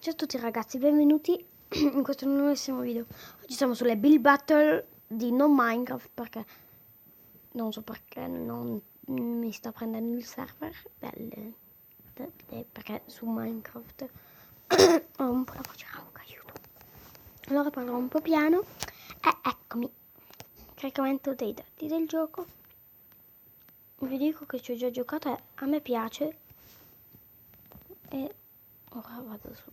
Ciao a tutti ragazzi, benvenuti in questo nuovissimo video. Oggi siamo sulle Build Battle di non Minecraft perché non so perché non mi sta prendendo il server perché su Minecraft ho un po' la voce rauca, aiuto. Allora parlerò un po' piano e eccomi. Caricamento dei dati del gioco. Vi dico che ci ho già giocato e a me piace e ora vado su.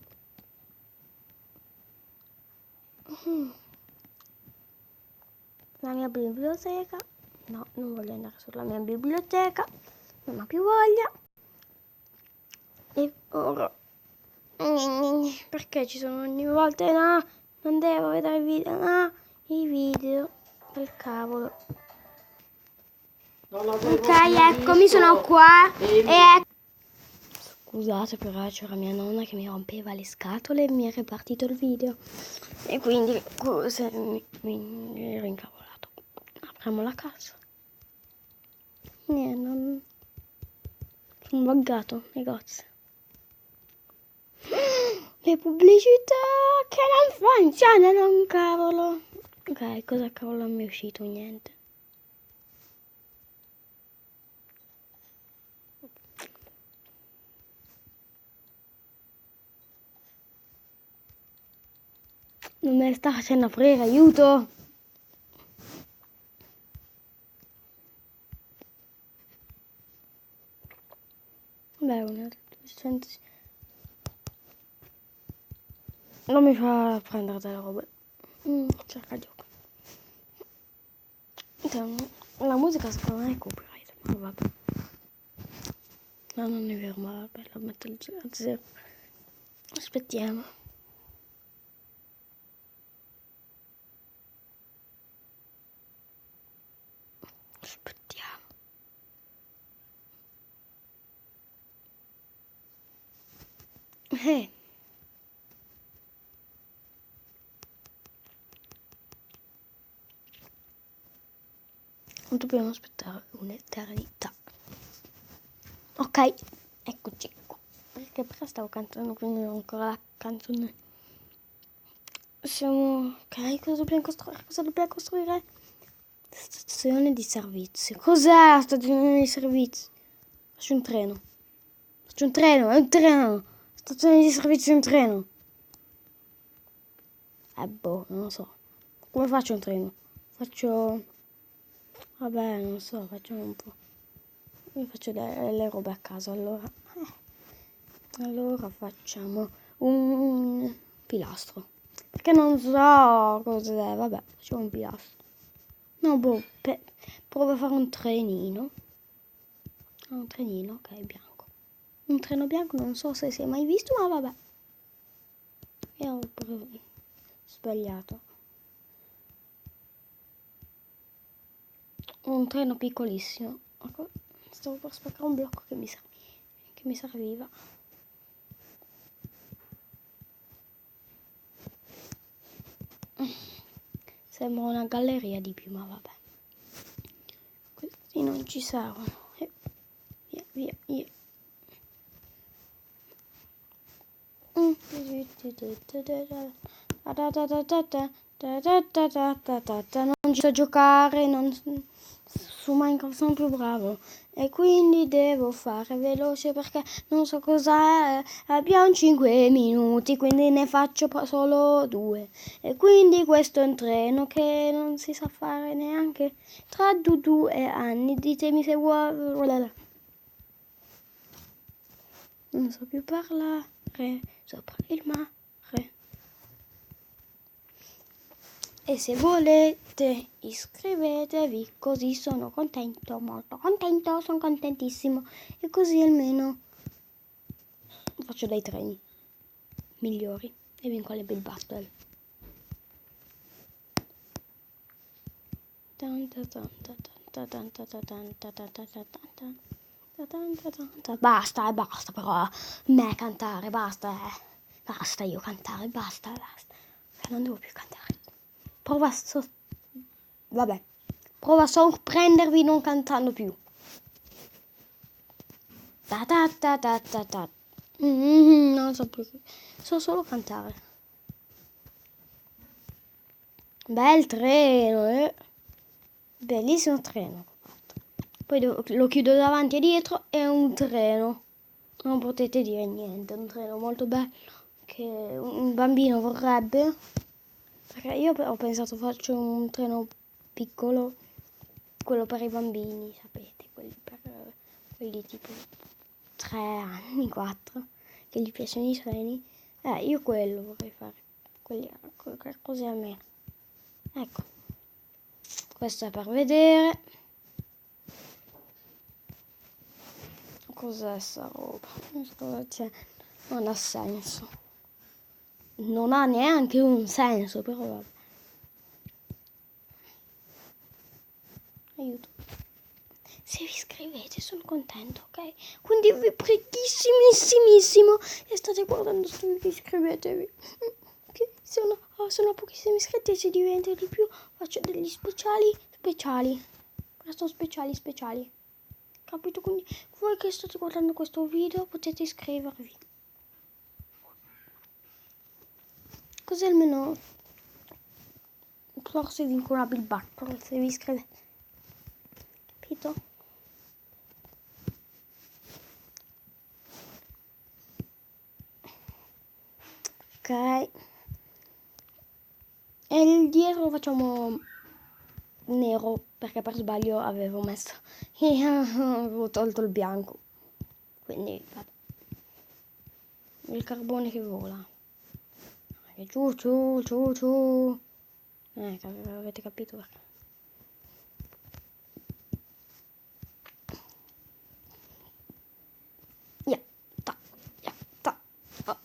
La mia biblioteca. No, non voglio andare sulla mia biblioteca, non ho più voglia. E ora perché ci sono ogni volta? No, non devo vedere i video, no, i video del cavolo. Ok, eccomi, sono qua e scusate, però c'era mia nonna che mi rompeva le scatole e mi è ripartito il video e quindi mi ero incavolato. Apriamo la cassa. Non sono buggato, negozio. Le pubblicità che non funzionano, un cavolo. Ok, cosa cavolo mi è uscito? Niente. Non me ne sta facendo aprire, aiuto! Beh, una 200. Non mi fa prendere delle robe. Cerca il gioco. La musica secondo me è copyright, ma vabbè. No, non è vero, ma vabbè, lo metto a zero. Aspettiamo. Aspettiamo. Dobbiamo aspettare un'eternità. Ok, eccoci qua. Perché stavo cantando, quindi non ho ancora la canzone. Siamo... Ok, cosa dobbiamo costruire? Cosa dobbiamo costruire? Stazione di servizio. Cos'è la stazione di servizio? Faccio un treno. Faccio un treno, è un treno. Stazione di servizio è un treno. Boh, non lo so. Come faccio un treno? Faccio... Vabbè, non so, facciamo un po'. Io faccio le robe a caso, allora. Allora facciamo un pilastro. Perché non so cos'è, vabbè, facciamo un pilastro. No, boh, provo a fare un trenino. Un trenino, ok, bianco. Un treno bianco, non so se si è mai visto, ma vabbè. Io ho sbagliato. Un treno piccolissimo. Stavo per spaccare un blocco che mi serviva. Sembra una galleria di più, ma vabbè. Questi non ci servono. Via. Non ci so giocare, su Minecraft sono più bravo e quindi devo fare veloce perché non so cosa è. Abbiamo 5 minuti, quindi ne faccio solo 2 e quindi questo è un treno che non si sa fare neanche tra 2 anni. Ditemi se vuole. Non so più parlare sopra il mare. E se volete iscrivetevi, così sono contento, molto contento, sono contentissimo. E così almeno faccio dei treni migliori e vinco le Build Battle. Basta però me cantare, basta io cantare, basta, non devo più cantare. Prova a sorprendervi non cantando più. Non so più. So solo cantare. Bel treno, eh. Bellissimo treno. Poi lo chiudo davanti e dietro, è un treno. Non potete dire niente, è un treno molto bello che un bambino vorrebbe. Perché io ho pensato faccio un treno piccolo, quello per i bambini, sapete, quelli tipo 3 anni, 4, che gli piacciono i treni. Io quello vorrei fare, così almeno. Ecco, questo è per vedere. Cos'è sta roba? Cioè, non ha senso. Non ha neanche un senso, però vabbè. Aiuto. Se vi iscrivete sono contento, ok? Quindi vi pregissimissimo e state guardando sto video, iscrivetevi. Ok? Sono pochissimi iscritti e se diventa di più faccio degli speciali. Sono speciali. Capito? Quindi voi che state guardando questo video potete iscrivervi. Così almeno forse vinco una Bill Buckle se vi iscrivete. Capito? Ok. E il dietro lo facciamo nero perché per sbaglio avevo messo avevo tolto il bianco. Quindi vabbè. Il carbone che vola. Ciu. Avete capito perché? Ya, ta. Oh.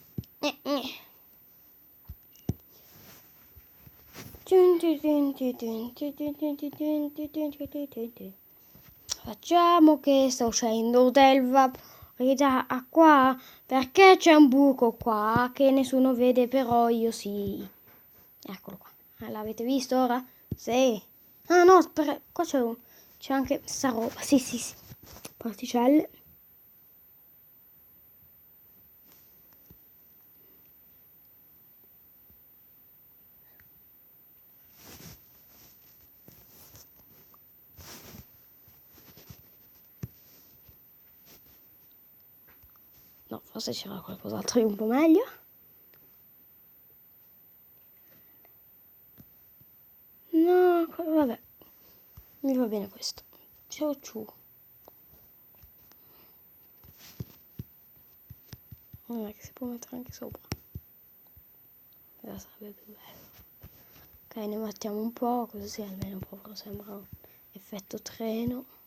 Facciamo che sto uscendo del vapore da qua perché c'è un buco qua che nessuno vede, però io sì. Eccolo qua. L'avete visto ora? Sì. Ah no, aspetta, qua c'è anche sta roba. Sì. Particelle. No, forse c'era qualcos'altro di un po' meglio. No, vabbè. Mi va bene questo. Ciu. Non è che si può mettere anche sopra. Sarebbe più bello. Ok, ne mettiamo un po', così almeno proprio sembra un effetto treno.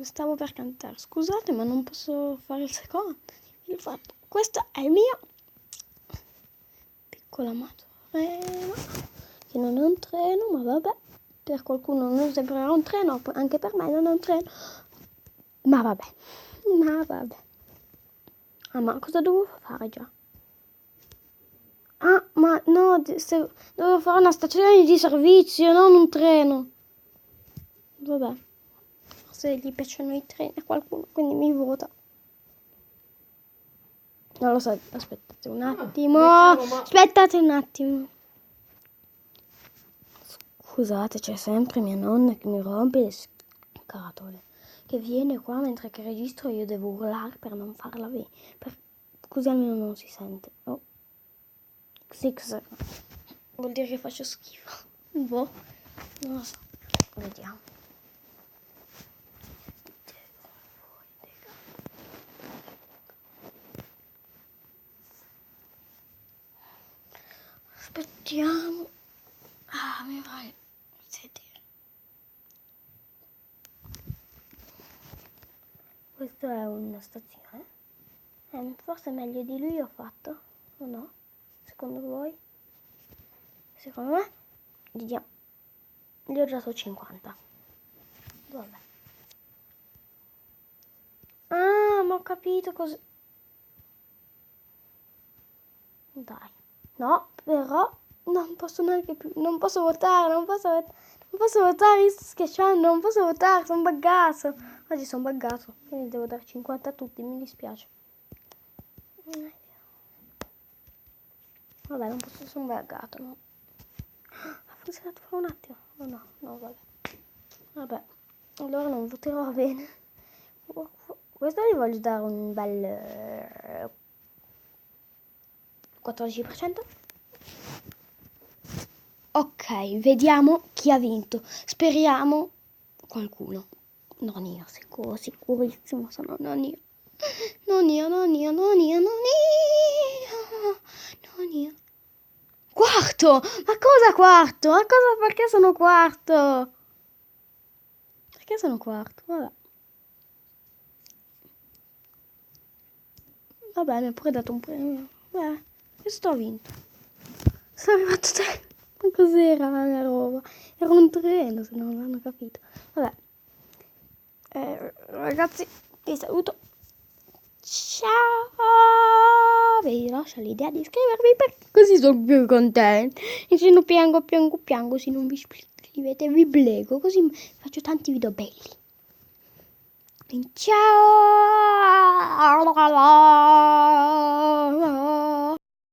Stavo per cantare, scusate, ma non posso fare il secondo. Questo è il mio piccolo amato treno, che non è un treno, ma vabbè, per qualcuno non sembrerà un treno, anche per me non è un treno, ma vabbè. Ah, ma cosa dovevo fare già? Ah, ma no, dovevo fare una stazione di servizio, non un treno. Vabbè, forse gli piacciono i treni a qualcuno, quindi mi vota. Non lo so, aspettate un attimo. Scusate, c'è sempre mia nonna che mi rompe le scatole. Che viene qua mentre che registro e io devo urlare per non farla vedere. Così almeno non si sente. Oh. Sì, cosa vuol dire che faccio schifo? Boh, non lo so. Vediamo. Aspettiamo. Mi vai a sedere. Questa è una stazione. Forse meglio di lui ho fatto, o no? Secondo voi? Secondo me gli ho dato 50. Vabbè. Ah, ma ho capito cosa. Dai. No, però non posso neanche più. Non posso votare, non posso votare, io sto schiacciando, non posso votare, sono buggato. Oggi sono buggato, quindi devo dare 50 a tutti, mi dispiace. Vabbè, non posso, sono buggato, no. Ha funzionato per un attimo. Oh no, vabbè. Vabbè, allora non voterò bene. Questo gli voglio dare un bel 14%. Ok, vediamo chi ha vinto. Speriamo qualcuno. Non io, sicurissimo sono non io. Non io. Quarto! Ma cosa quarto? Ma cosa, perché sono quarto? Perché sono quarto? Vabbè, mi ha pure dato un premio. Beh, questo ho vinto. Sono arrivato te. Ma cos'era la roba? Era un treno, se non l'hanno capito. Vabbè. Ragazzi, vi saluto. Ciao! Vi lascio l'idea di iscrivervi perché così sono più contenti. E se non piango, se non vi iscrivete vi prego, così faccio tanti video belli. Ciao!